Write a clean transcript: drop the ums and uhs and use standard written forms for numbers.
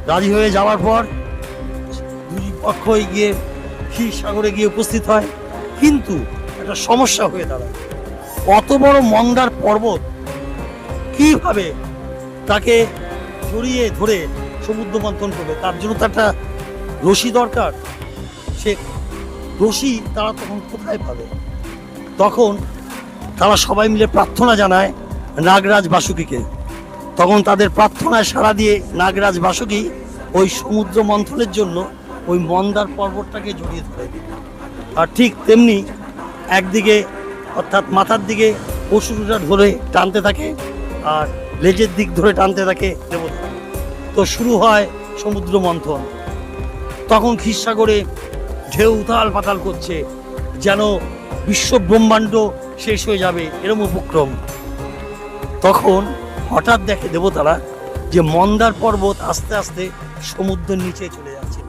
রাজি হয়ে যাওয়ার পর দুই পক্ষই গিয়ে ক্ষীর সাগরে গিয়ে উপস্থিত হয়, কিন্তু একটা সমস্যা হয়ে দাঁড়ায়। অত বড় মন্দার পর্বত কিভাবে তাকে জড়িয়ে ধরে সমুদ্র মন্থন করবে? তার জন্য তো একটা রশি দরকার। সে রশি তারা তখন কোথায় পাবে? তখন তারা সবাই মিলে প্রার্থনা জানায় নাগরাজ বাসুকীকে। তখন তাদের প্রার্থনায় সাড়া দিয়ে নাগরাজ বাসুকী ওই সমুদ্র মন্থনের জন্য ওই মন্দার পর্বতটাকে জড়িয়ে ধরে। আর ঠিক তেমনি একদিকে অর্থাৎ মাথার দিকে পশুটা ধরে টানতে থাকে, আর লেজের দিক ধরে টানতে থাকে দেবতা। তো শুরু হয় সমুদ্র মন্থন। তখন ক্ষীরসাগরে ঢেউ উথাল পাতাল করছে, যেন বিশ্ব ব্রহ্মাণ্ড শেষ হয়ে যাবে এরম উপক্রম। তখন হঠাৎ দেখে দেবতারা যে মন্দার পর্বত আস্তে আস্তে সমুদ্রের নিচে চলে যাচ্ছে।